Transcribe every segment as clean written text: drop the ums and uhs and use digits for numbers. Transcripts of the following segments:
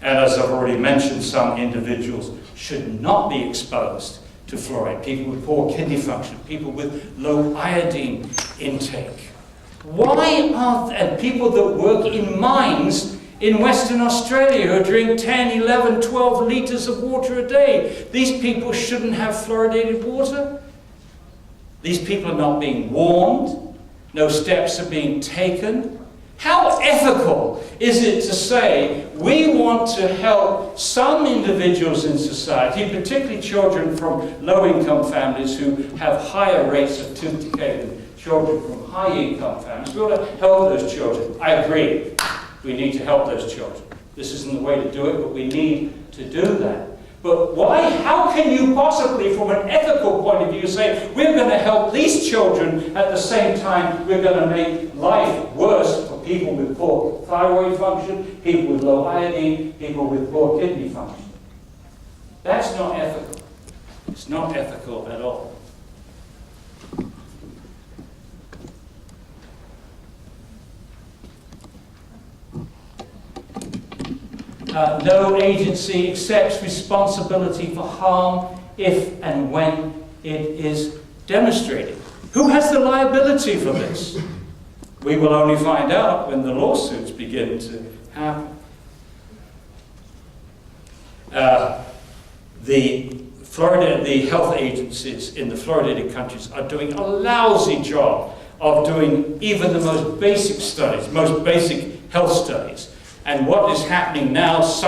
And as I've already mentioned, some individuals should not be exposed to fluoride. People with poor kidney function, people with low iodine intake. Why and people that work in mines in Western Australia who drink 10, 11, 12 litres of water a day, these people shouldn't have fluoridated water? These people are not being warned. No steps are being taken. How ethical is it to say we want to help some individuals in society, particularly children from low-income families who have higher rates of tooth decay than children from high-income families? We want to help those children. I agree. We need to help those children. This isn't the way to do it, but we need to do that. But why? How can you possibly, from an ethical point of view, say we're going to help these children at the same time we're going to make life worse for people with poor thyroid function, people with low iodine, people with poor kidney function? That's not ethical. It's not ethical at all. No agency accepts responsibility for harm if and when it is demonstrated. Who has the liability for this? We will only find out when the lawsuits begin to happen. The health agencies in the fluoridated countries are doing a lousy job of doing even the most basic studies, most basic health studies. And what is happening now, most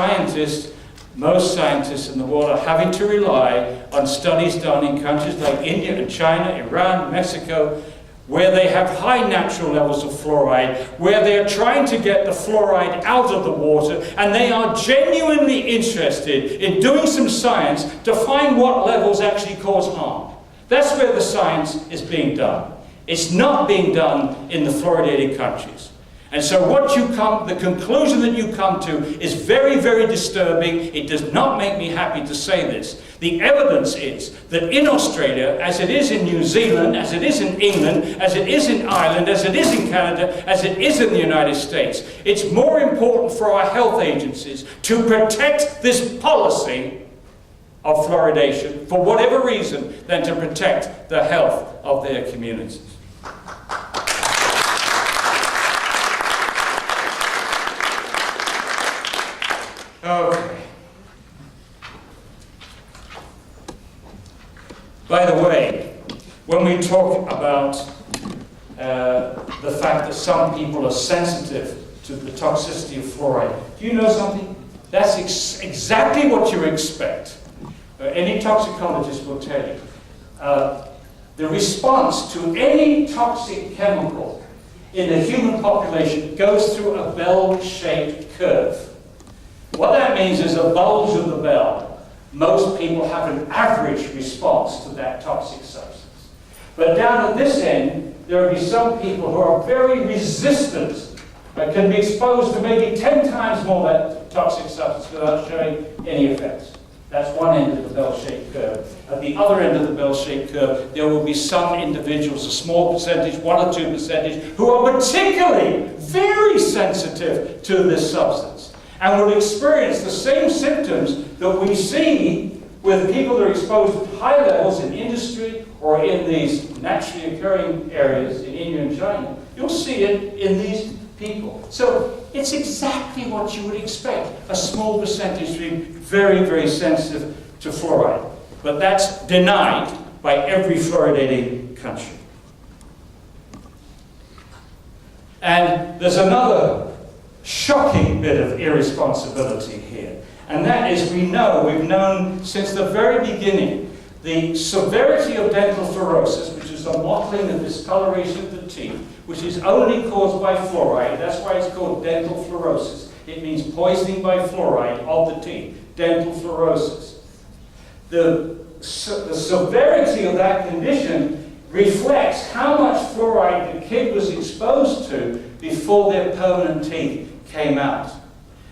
scientists in the world are having to rely on studies done in countries like India and China, Iran, Mexico, where they have high natural levels of fluoride, where they are trying to get the fluoride out of the water, and they are genuinely interested in doing some science to find what levels actually cause harm. That's where the science is being done. It's not being done in the fluoridated countries. And so the conclusion that you come to is very, very disturbing. It does not make me happy to say this. The evidence is that in Australia, as it is in New Zealand, as it is in England, as it is in Ireland, as it is in Canada, as it is in the United States, it's more important for our health agencies to protect this policy of fluoridation, for whatever reason, than to protect the health of their communities. Okay. By the way, when we talk about the fact that some people are sensitive to the toxicity of fluoride, do you know something? That's exactly what you expect. Any toxicologist will tell you. The response to any toxic chemical in the human population goes through a bell-shaped curve. What that means is a bulge of the bell. Most people have an average response to that toxic substance. But down at this end, there will be some people who are very resistant, can be exposed to maybe 10 times more of that toxic substance without showing any effects. That's one end of the bell-shaped curve. At the other end of the bell-shaped curve, there will be some individuals, a small percentage, 1 or 2%, who are particularly very sensitive to this substance, and will experience the same symptoms that we see with people that are exposed to high levels in industry or in these naturally occurring areas in India and China. You'll see it in these people. So it's exactly what you would expect. A small percentage being very, very sensitive to fluoride. But that's denied by every fluoridating country. And there's another shocking bit of irresponsibility here. And that is, we've known since the very beginning, the severity of dental fluorosis, which is a mottling of discoloration of the teeth, which is only caused by fluoride. That's why it's called dental fluorosis. It means poisoning by fluoride of the teeth, dental fluorosis. The severity of that condition reflects how much fluoride the kid was exposed to before their permanent teeth came out.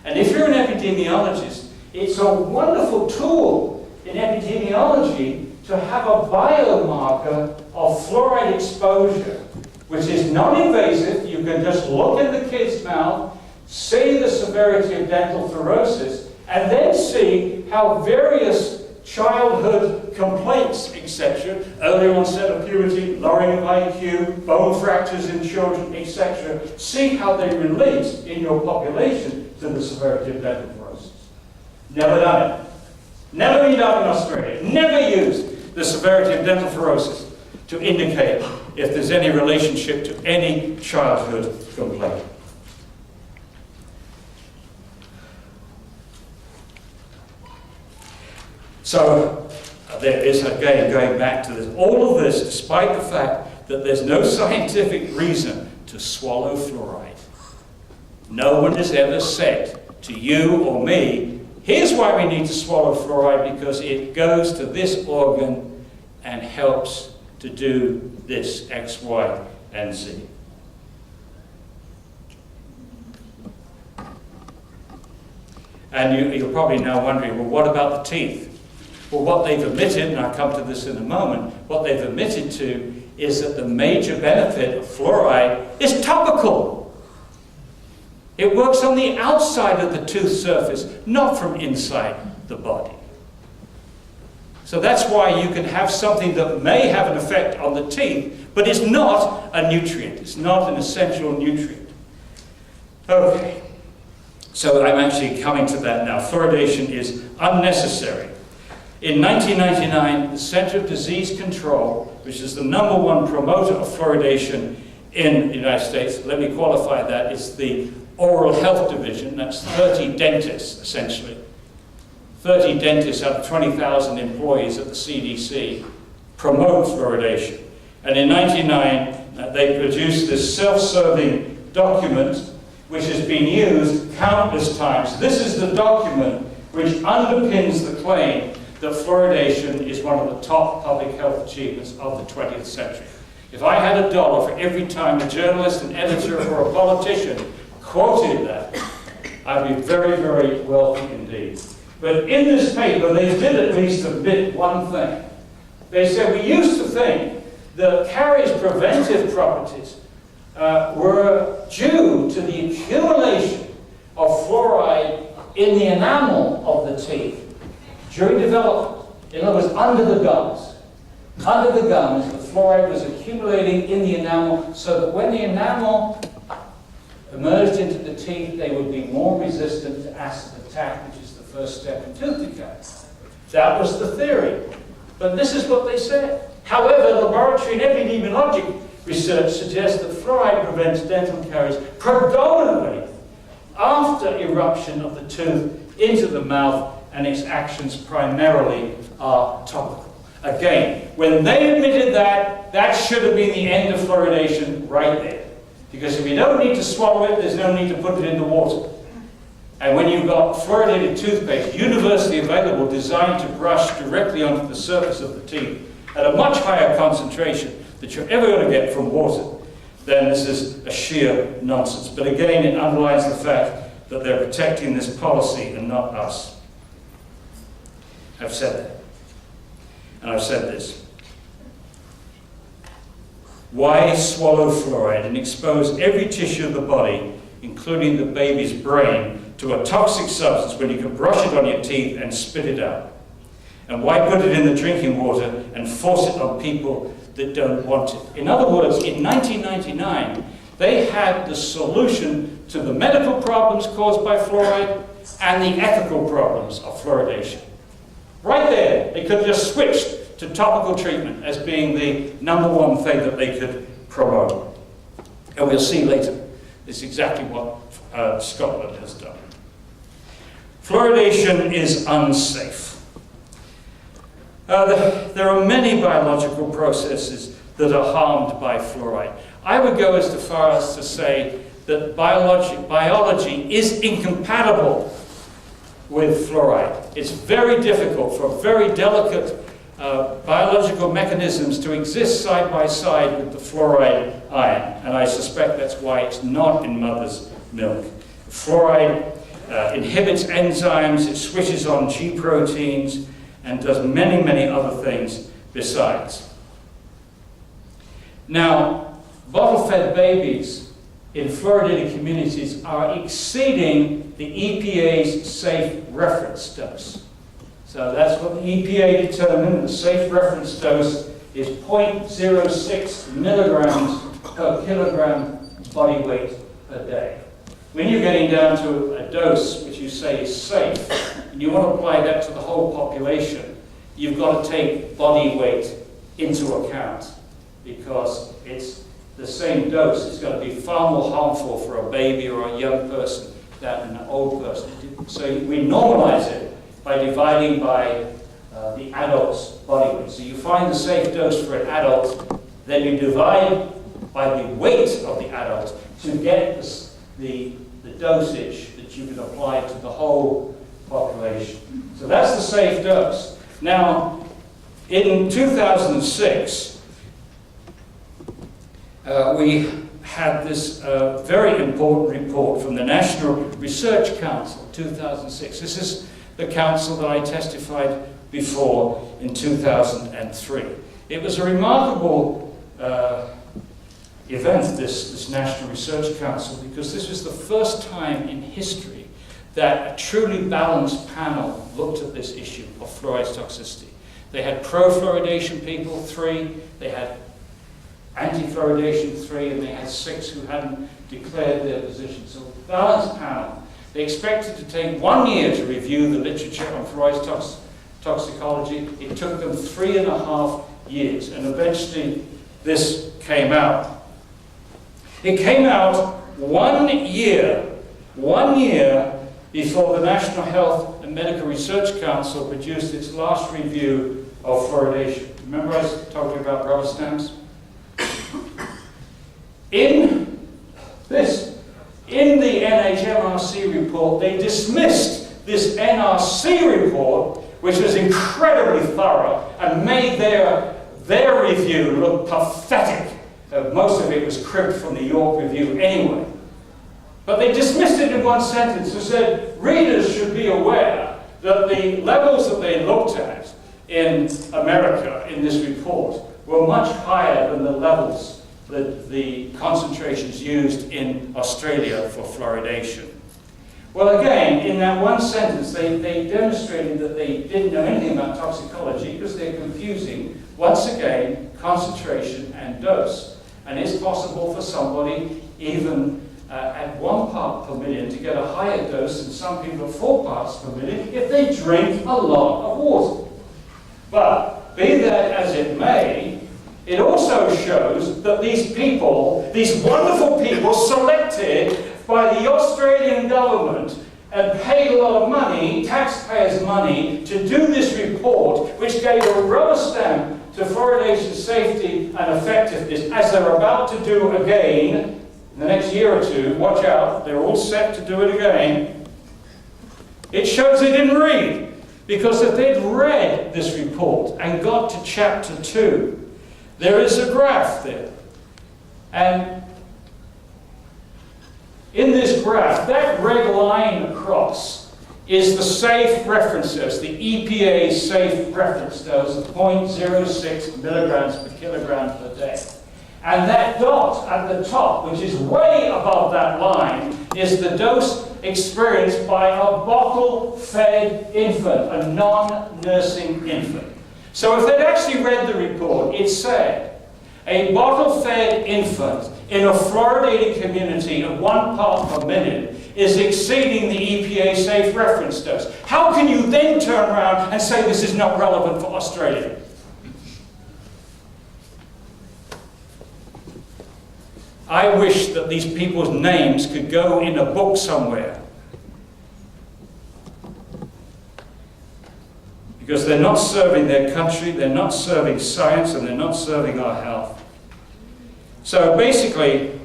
And if you're an epidemiologist, it's a wonderful tool in epidemiology to have a biomarker of fluoride exposure, which is non-invasive. You can just look in the kid's mouth, see the severity of dental fluorosis, then see how various childhood complaints, etc., early onset of puberty, lowering of IQ, bone fractures in children, etc., see how they relate in your population to the severity of dental fluorosis. Never done it. Never been done in Australia. Never used the severity of dental fluorosis to indicate if there's any relationship to any childhood complaint. So there is, again, going back to this, all of this, despite the fact that there's no scientific reason to swallow fluoride. No one has ever said to you or me, here's why we need to swallow fluoride, because it goes to this organ and helps to do this X, Y, and Z. And you're probably now wondering, well, what about the teeth? Well, what they've admitted, and I'll come to this in a moment, what they've admitted to is that the major benefit of fluoride is topical. It works on the outside of the tooth surface, not from inside the body. So that's why you can have something that may have an effect on the teeth, but it's not a nutrient. It's not an essential nutrient. Okay, so I'm actually coming to that now. Fluoridation is unnecessary. In 1999, the Center of Disease Control, which is the #1 promoter of fluoridation in the United States, let me qualify that, it's the Oral Health Division, that's 30 dentists, essentially. 30 dentists out of 20,000 employees at the CDC promote fluoridation. And in 1999, they produced this self-serving document which has been used countless times. This is the document which underpins the claim that fluoridation is one of the top public health achievements of the 20th century. If I had $1 for every time a journalist, an editor, or a politician quoted that, I'd be very, very wealthy indeed. But in this paper, they did at least admit one thing. They said, we used to think that caries' preventive properties were due to the accumulation of fluoride in the enamel of the teeth during development. In other words, under the gums. Under the gums, the fluoride was accumulating in the enamel so that when the enamel emerged into the teeth, they would be more resistant to acid attack, which is the first step in tooth decay. That was the theory. But this is what they said. However, laboratory and epidemiologic research suggests that fluoride prevents dental caries predominantly after eruption of the tooth into the mouth, and its actions primarily are topical. Again, when they admitted that, that should have been the end of fluoridation right there. Because if you don't need to swallow it, there's no need to put it in the water. And when you've got fluoridated toothpaste, universally available, designed to brush directly onto the surface of the teeth at a much higher concentration that you're ever going to get from water, then this is a sheer nonsense. But again, it underlines the fact that they're protecting this policy and not us. I've said that. And I've said this. Why swallow fluoride and expose every tissue of the body, including the baby's brain, to a toxic substance when you can brush it on your teeth and spit it out? And why put it in the drinking water and force it on people that don't want it? In other words, in 1999, they had the solution to the medical problems caused by fluoride and the ethical problems of fluoridation. Right there, they could have just switched to topical treatment as being the #1 thing that they could promote. And we'll see later, this is exactly what Scotland has done. Fluoridation is unsafe. There are many biological processes that are harmed by fluoride. I would go as far as to say that biology is incompatible with fluoride. It's very difficult for very delicate biological mechanisms to exist side by side with the fluoride ion, and I suspect that's why it's not in mother's milk. Fluoride inhibits enzymes, it switches on G proteins, and does many, many other things besides. Now, bottle-fed babies in fluoridated communities are exceeding the EPA's safe reference dose. So that's what the EPA determined. The safe reference dose is 0.06 milligrams per kilogram body weight per day. When you're getting down to a dose which you say is safe, and you want to apply that to the whole population, you've got to take body weight into account, because it's the same dose. It's going to be far more harmful for a baby or a young person than an old person. So we normalize it by dividing by the adult's body weight. So you find the safe dose for an adult, then you divide by the weight of the adult to get the dosage that you can apply to the whole population. So that's the safe dose. Now, in 2006, we had this very important report from the National Research Council, 2006. This is the council that I testified before in 2003. It was a remarkable event, this National Research Council, because this was the first time in history that a truly balanced panel looked at this issue of fluoride toxicity. They had pro-fluoridation people, 3, they had anti-fluoridation, 3, and they had 6 who hadn't declared their position. So a balanced panel. They expected to take 1 year to review the literature on fluoride toxicology. It took them 3.5 years, and eventually this came out. It came out 1 year before the National Health and Medical Research Council produced its last review of fluoridation. Remember I was talking about rubber stamps? In the NHMRC report, they dismissed this NRC report, which was incredibly thorough and made their review look pathetic. Most of it was cribbed from the York Review anyway. But they dismissed it in one sentence and said, readers should be aware that the levels that they looked at in America in this report were much higher than the levels that the concentrations used in Australia for fluoridation. Well, again, in that one sentence, they demonstrated that they didn't know anything about toxicology because they're confusing, once again, concentration and dose. And it's possible for somebody, even at 1 part per million, to get a higher dose than some people at 4 parts per million if they drink a lot of water. But be that as it may, it also shows that these people, these wonderful people selected by the Australian government and paid a lot of money, taxpayers' money, to do this report, which gave a rubber stamp to fluoridation safety and effectiveness, as they're about to do again in the next year or 2. Watch out, they're all set to do it again. It shows they didn't read, because if they'd read this report and got to chapter 2, there is a graph there. And in this graph, that red line across is the safe reference dose, the EPA safe reference dose of 0.06 milligrams per kilogram per day. And that dot at the top, which is way above that line, is the dose experienced by a bottle-fed infant, a non-nursing infant. So if they'd actually read the report, it said, a bottle-fed infant in a fluoridated community of 1 part per million is exceeding the EPA safe reference dose. How can you then turn around and say this is not relevant for Australia? I wish that these people's names could go in a book somewhere, because they're not serving their country, they're not serving science, and they're not serving our health. So basically,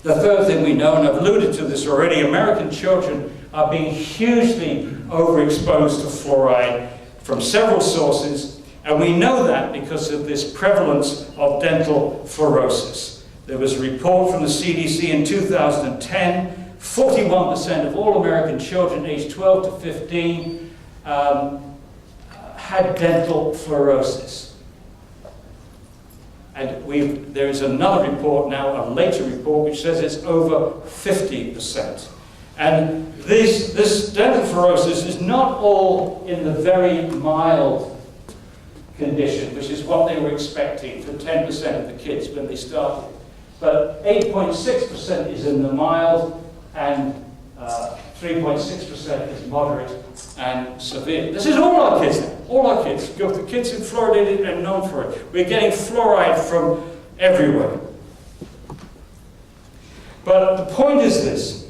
the third thing we know, and I've alluded to this already, American children are being hugely overexposed to fluoride from several sources, and we know that because of this prevalence of dental fluorosis. There was a report from the CDC in 2010, 41% of all American children aged 12 to 15 had dental fluorosis. And there is another report now, a later report, which says it's over 50%. And this dental fluorosis is not all in the very mild condition, which is what they were expecting for 10% of the kids when they started. But 8.6% is in the mild, and 3.6% is moderate and severe. This is all our kids now. All our kids. Go the kids in fluoridated and non-fluoridated. We're getting fluoride from everywhere. But the point is this.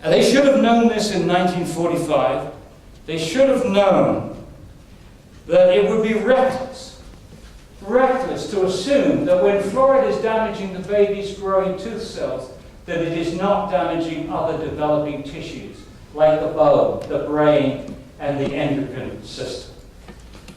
And they should have known this in 1945. They should have known that it would be reckless to assume that when fluoride is damaging the baby's growing tooth cells, that it is not damaging other developing tissues, like the bone, the brain, and the endocrine system.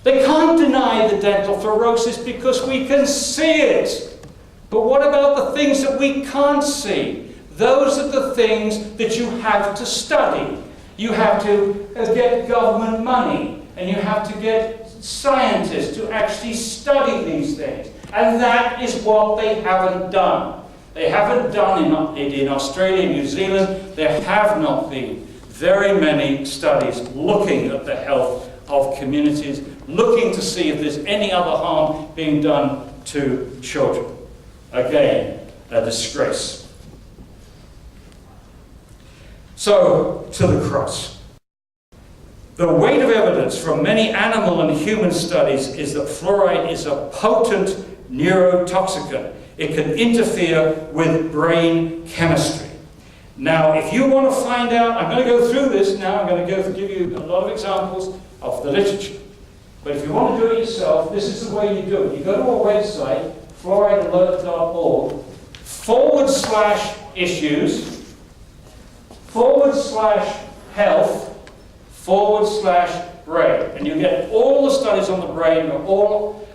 They can't deny the dental fluorosis because we can see it. But what about the things that we can't see? Those are the things that you have to study. You have to get government money, and you have to get scientists to actually study these things. And that is what they haven't done. They haven't done it in Australia and New Zealand. There have not been very many studies looking at the health of communities, looking to see if there's any other harm being done to children. Again, a disgrace. So, to the cross. The weight of evidence from many animal and human studies is that fluoride is a potent neurotoxicant. It can interfere with brain chemistry. Now, if you want to find out, I'm going to go through this now. I'm going to give you a lot of examples of the literature. But if you want to do it yourself, this is the way you do it. You go to our website, fluoridealert.org, /issues, /health, /brain. And you get all the studies on the brain, are all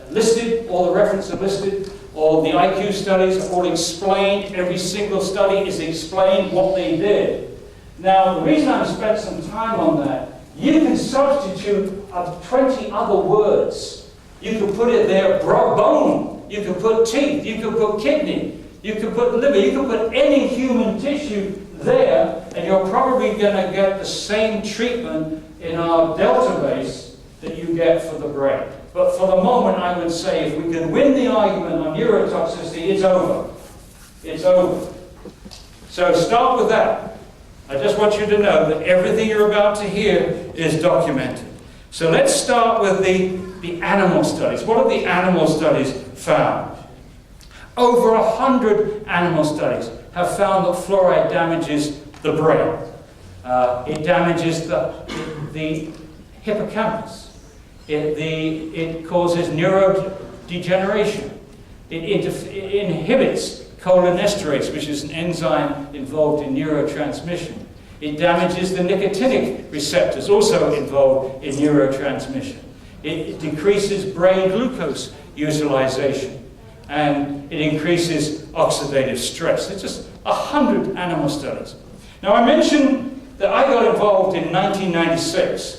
listed, all the references are listed, all the IQ studies are all explained. Every single study is explained what they did. Now, the reason I've spent some time on that, you can substitute 20 other words. You can put it there, bone, you can put teeth, you can put kidney, you can put liver, you can put any human tissue there, and you're probably going to get the same treatment in our delta base that you get for the brain. But for the moment, I would say if we can win the argument on neurotoxicity, it's over. It's over. So start with that. I just want you to know that everything you're about to hear is documented. So let's start with the animal studies. What have the animal studies found? Over 100 animal studies have found that fluoride damages the brain. It damages the hippocampus. It causes neurodegeneration. It inhibits cholinesterase, which is an enzyme involved in neurotransmission. It damages the nicotinic receptors, also involved in neurotransmission. It decreases brain glucose utilization, and it increases oxidative stress. There's just 100 animal studies. Now, I mentioned that I got involved in 1996.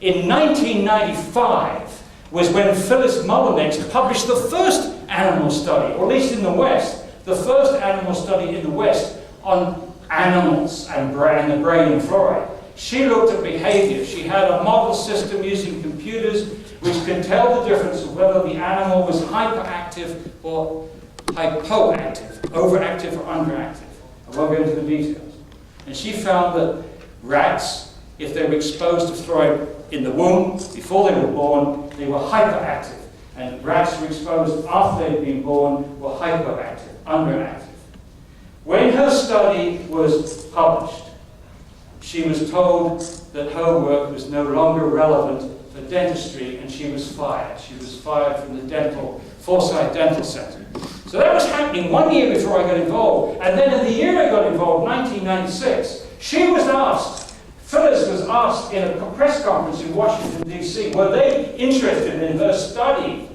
In 1995 was when Phyllis Mullenix published the first animal study, or at least in the West, the first animal study in the West on animals and the brain and fluoride. She looked at behavior. She had a model system using computers which could tell the difference of whether the animal was hyperactive or hypoactive, overactive or underactive. I won't go into the details. And she found that rats, if they were exposed to fluoride in the womb before they were born, they were hyperactive. And rats who were exposed after they'd been born were hypoactive, underactive. When her study was published, she was told that her work was no longer relevant for dentistry, and she was fired. She was fired from the Forsyth Dental Center. So that was happening 1 year before I got involved. And then in the year I got involved, 1996, she was asked, Phyllis was asked in a press conference in Washington, D.C., were they interested in her study?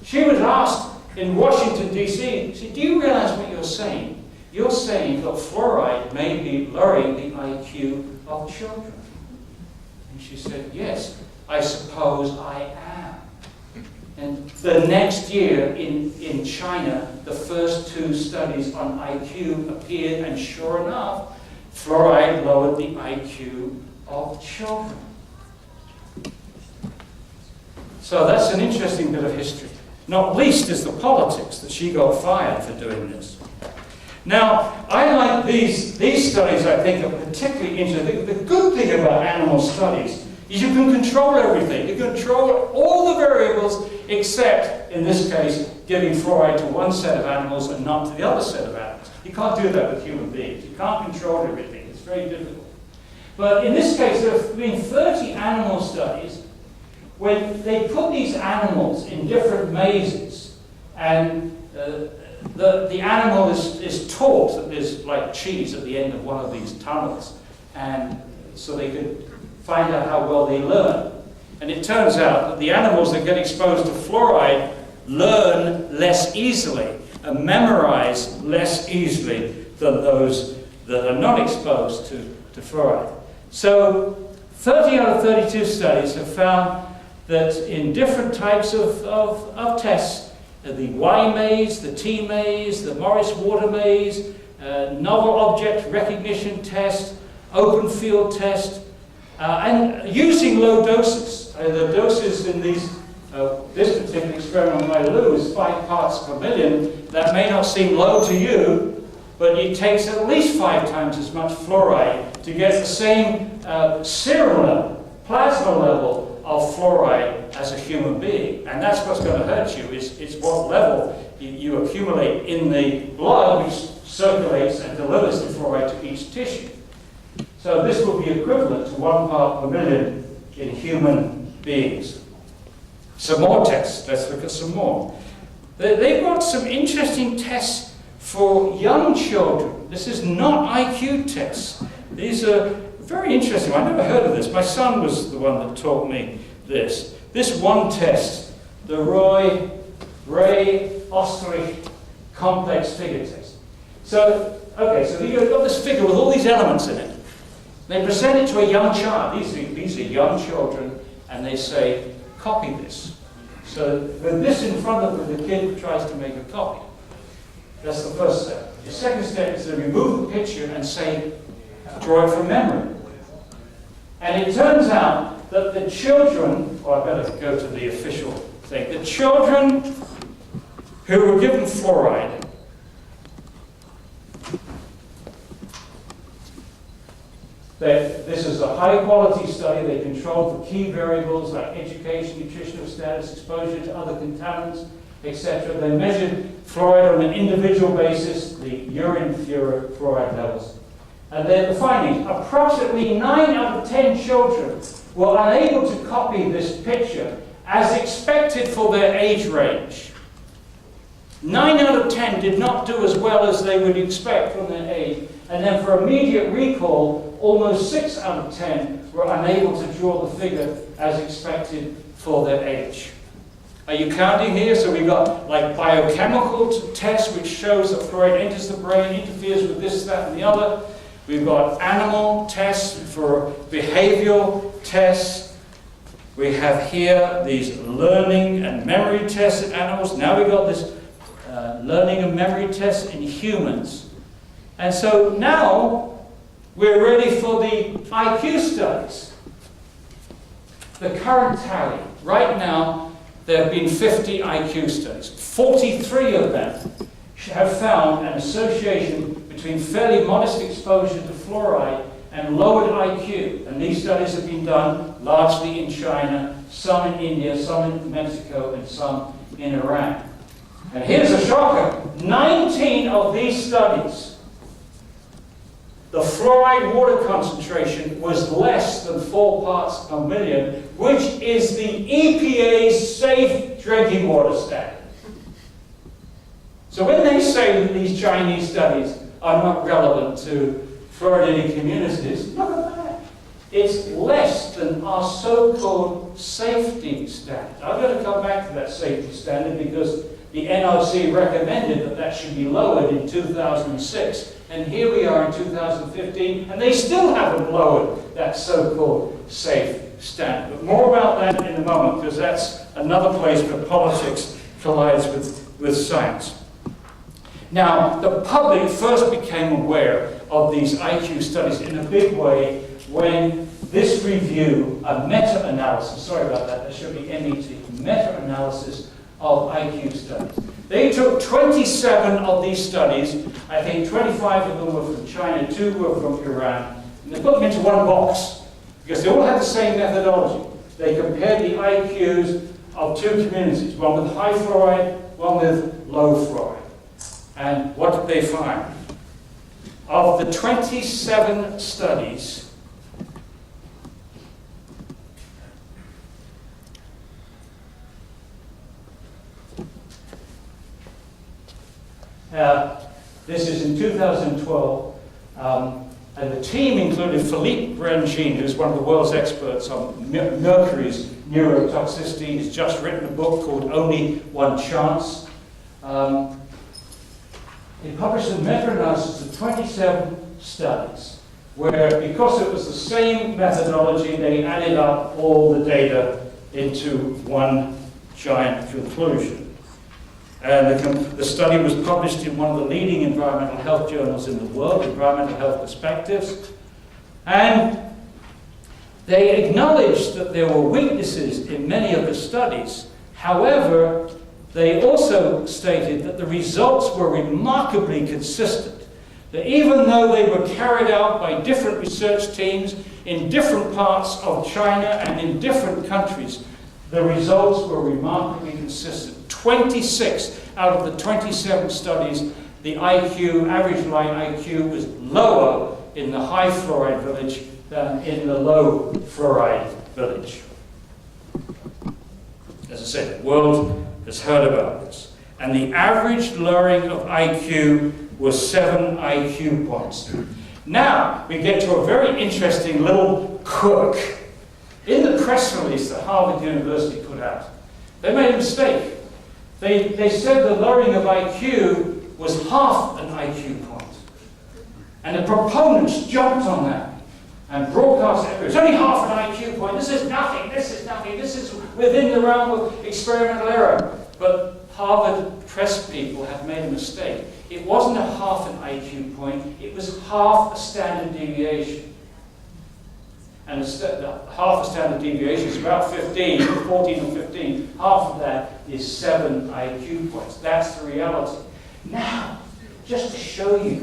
She was asked in Washington, D.C., she said, do you realize what you're saying? You're saying that fluoride may be lowering the IQ of children. And she said, yes, I suppose I am. And the next year in China, the first 2 studies on IQ appeared, and sure enough, fluoride lowered the IQ of children. So that's an interesting bit of history. Not least is the politics, that she got fired for doing this. Now, I like these studies, I think, are particularly interesting. The good thing about animal studies is you can control everything. You control all the variables except, in this case, giving fluoride to one set of animals and not to the other set of animals. You can't do that with human beings. You can't control everything. It's very difficult. But in this case, there have been 30 animal studies when they put these animals in different mazes, and the animal is taught that there's like cheese at the end of one of these tunnels, and so they could find out how well they learn. And it turns out that the animals that get exposed to fluoride learn less easily and memorize less easily than those that are not exposed to fluoride. So 30 out of 32 studies have found that in different types of tests, the Y maze, the T maze, the Morris water maze, novel object recognition test, open field test, and using low doses. The doses in these, this particular experiment by Lou is 5 parts per million. That may not seem low to you, but it takes at least 5 times as much fluoride to get the same serum level, plasma level of fluoride as a human being. And that's what's going to hurt you, is what level you accumulate in the blood, which circulates and delivers the fluoride to each tissue. So this will be equivalent to 1 part per million in human beings. Some more tests. Let's look at some more. They've got some interesting tests for young children. This is not IQ tests. These are very interesting. I never heard of this. My son was the one that taught me this. This one test, the Ray-Ostrich complex figure test. So, okay, so you've got this figure with all these elements in it. They present it to a young child. These are young children, and they say, copy this. So with this in front of them, the kid tries to make a copy. That's the first step. The second step is to remove the picture and say, draw it from memory. And it turns out that the children, or I better go to the official thing, the children who were given fluoride this is a high-quality study. They controlled for key variables like education, nutritional status, exposure to other contaminants, etc. They measured fluoride on an individual basis, the urine fluoride levels. And then the findings, approximately 9 out of 10 children were unable to copy this picture as expected for their age range. 9 out of 10 did not do as well as they would expect from their age. And then for immediate recall, almost 6 out of 10 were unable to draw the figure as expected for their age. Are you counting here? So we've got like biochemical tests, which shows that fluoride enters the brain, interferes with this, that, and the other. We've got animal tests for behavioral tests. We have here these learning and memory tests in animals. Now we've got this learning and memory tests in humans. And so now we're ready for the IQ studies. The current tally. Right now, there have been 50 IQ studies. 43 of them have found an association between fairly modest exposure to fluoride and lowered IQ. And these studies have been done largely in China, some in India, some in Mexico, and some in Iran. And here's a shocker. 19 of these studies, the fluoride water concentration was less than 4 parts per million, which is the EPA's safe drinking water standard. So when they say that these Chinese studies are not relevant to fluoridated communities, look at that. It's less than our so-called safety standard. I'm going to come back to that safety standard because the NRC recommended that that should be lowered in 2006. And here we are in 2015, and they still haven't lowered that so-called safe standard. But more about that in a moment, because that's another place where politics collides with science. Now, the public first became aware of these IQ studies in a big way when this review, a meta-analysis, sorry about that, there should be MET, meta-analysis of IQ studies. They took 27 of these studies, I think 25 of them were from China, 2 were from Iran, and they put them into one box, because they all had the same methodology. They compared the IQs of 2 communities, one with high fluoride, one with low fluoride. And what did they find? Of the 27 studies, this is in 2012, and the team included Philippe Brangin, who's one of the world's experts on mercury's neurotoxicity. He's just written a book called Only One Chance. He published a meta-analysis of 27 studies, where, because it was the same methodology, they added up all the data into one giant conclusion. And the study was published in one of the leading environmental health journals in the world, Environmental Health Perspectives. And they acknowledged that there were weaknesses in many of the studies. However, they also stated that the results were remarkably consistent. That even though they were carried out by different research teams in different parts of China and in different countries, the results were remarkably consistent. 26 out of the 27 studies, the IQ, average line IQ, was lower in the high fluoride village than in the low fluoride village. As I said, the world has heard about this. And the average lowering of IQ was 7 IQ points. Now, we get to a very interesting little quirk. In the press release that Harvard University put out, they made a mistake. They said the lowering of IQ was half an IQ point. And the proponents jumped on that and broadcast it. It's only half an IQ point. This is nothing. This is nothing. This is within the realm of experimental error. But Harvard press people have made a mistake. It wasn't a half an IQ point. It was half a standard deviation. And half a standard deviation is about 15, 14 or 15. Half of that is 7 IQ points. That's the reality. Now, just to show you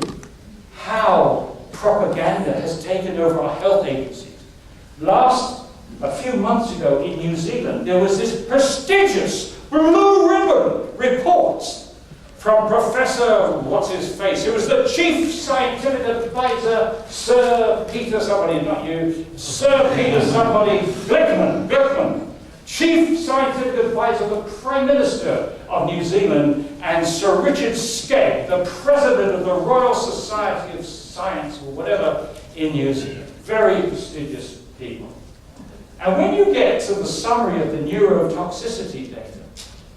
how propaganda has taken over our health agencies. A few months ago in New Zealand, there was this prestigious blue ribbon report from Professor, what's his face? It was the chief scientific advisor, Sir Peter somebody, not you, Sir Peter somebody, Glickman, chief scientific advisor of the Prime Minister of New Zealand, and Sir Richard Skegg, the president of the Royal Society of Science, or whatever, in New Zealand. Very prestigious people. And when you get to the summary of the neurotoxicity data,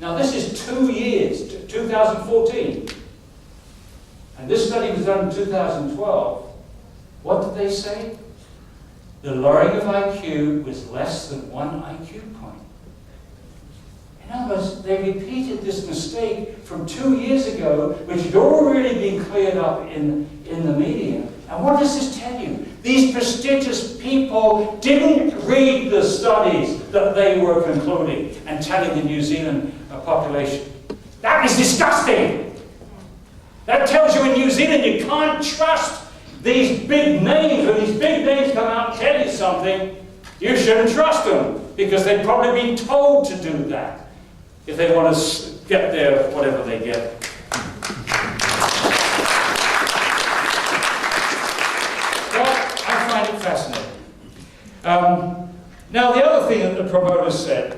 now this is 2 years, 2014, and this study was done in 2012, what did they say? The lowering of IQ was less than 1 IQ point. In other words, they repeated this mistake from 2 years ago, which had already been cleared up in the media. And what does this tell you? These prestigious people didn't read the studies that they were concluding and telling the New Zealand population. That is disgusting. That tells you in New Zealand you can't trust these big names. When these big names come out and tell you something, you shouldn't trust them, because they've probably been told to do that if they want to get their whatever they get. Fascinating. Now, the other thing that the promoters said,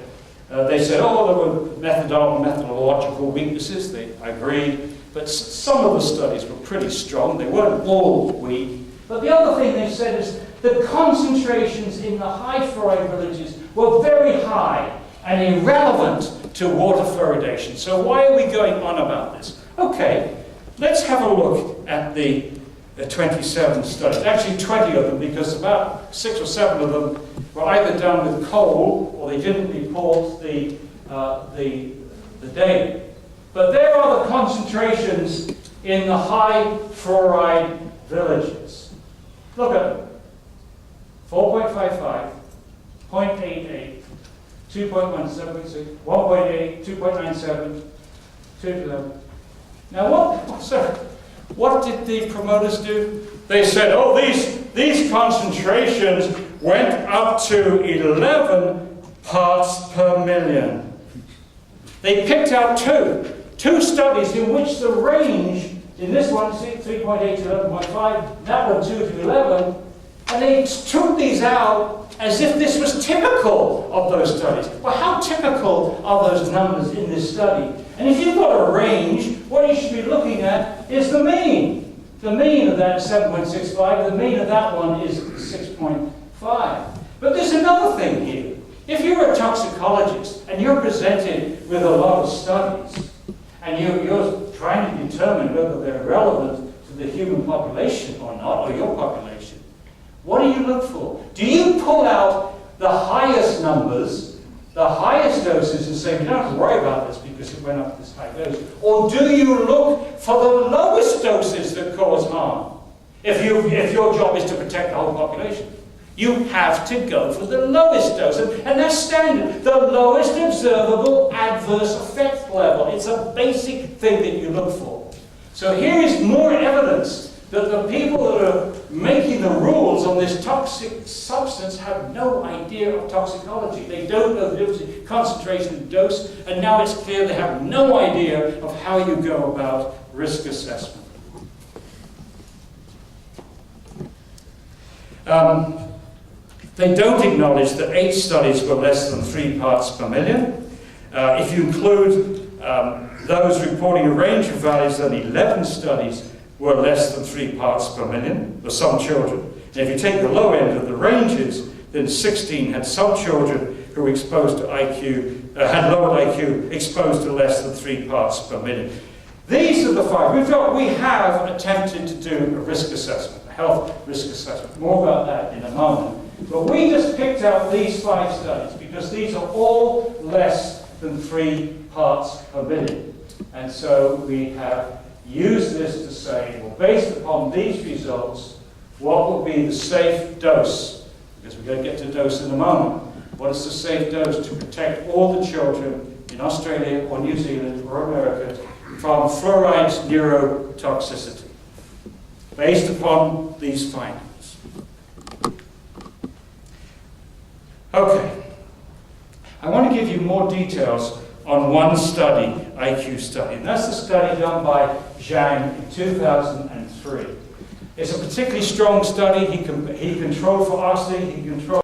they said, oh, there were methodological weaknesses. I agreed, but some of the studies were pretty strong. They weren't all weak. But the other thing they said is the concentrations in the high fluoride villages were very high and irrelevant to water fluoridation. So why are we going on about this? Okay, let's have a look at the 27 studies. Actually 20 of them, because about 6 or 7 of them were either done with coal or they didn't report the data. But there are the concentrations in the high fluoride villages. Look at them. 4.55, 0.88, 2.17, 1.8, 2.97, 2.11. Now what did the promoters do? They said, oh, these concentrations went up to 11 parts per million. They picked out two studies in which the range, in this one, 3.8 to 11.5, that one 2 to 11, and they took these out as if this was typical of those studies. Well, how typical are those numbers in this study? And if you've got a range, what you should be looking at is the mean. The mean of that is 7.65, the mean of that one is 6.5. But there's another thing here. If you're a toxicologist and you're presented with a lot of studies, and you're trying to determine whether they're relevant to the human population or not, or your population, what do you look for? Do you pull out the highest numbers, the highest doses, and say, we don't have to worry about this because it went up this high dose? Or do you look for the lowest doses that cause harm? If your job is to protect the whole population, you have to go for the lowest dose. And that's standard. The lowest observable adverse effect level. It's a basic thing that you look for. So here is more evidence that the people that are making the rules on this toxic substance have no idea of toxicology. They don't know the difference between concentration and dose, and now it's clear they have no idea of how you go about risk assessment. They don't acknowledge that 8 studies were less than 3 parts per million. If you include those reporting a range of values, then 11 studies were less than 3 parts per million for some children. And if you take the low end of the ranges, then 16 had some children who were exposed to had lowered IQ, exposed to less than 3 parts per million. These are the 5. We have attempted to do a risk assessment, a health risk assessment. More about that in a moment. But we just picked out these 5 studies because these are all less than 3 parts per million. And so we have used this to say, well, based upon these results, what will be the safe dose? Because we're going to get to dose in a moment. What is the safe dose to protect all the children in Australia or New Zealand or America from fluoride's neurotoxicity? Based upon these findings. Okay, I want to give you more details on one study, IQ study, and that's the study done by Zhang in 2003. It's a particularly strong study. He controlled for oxygen, he controlled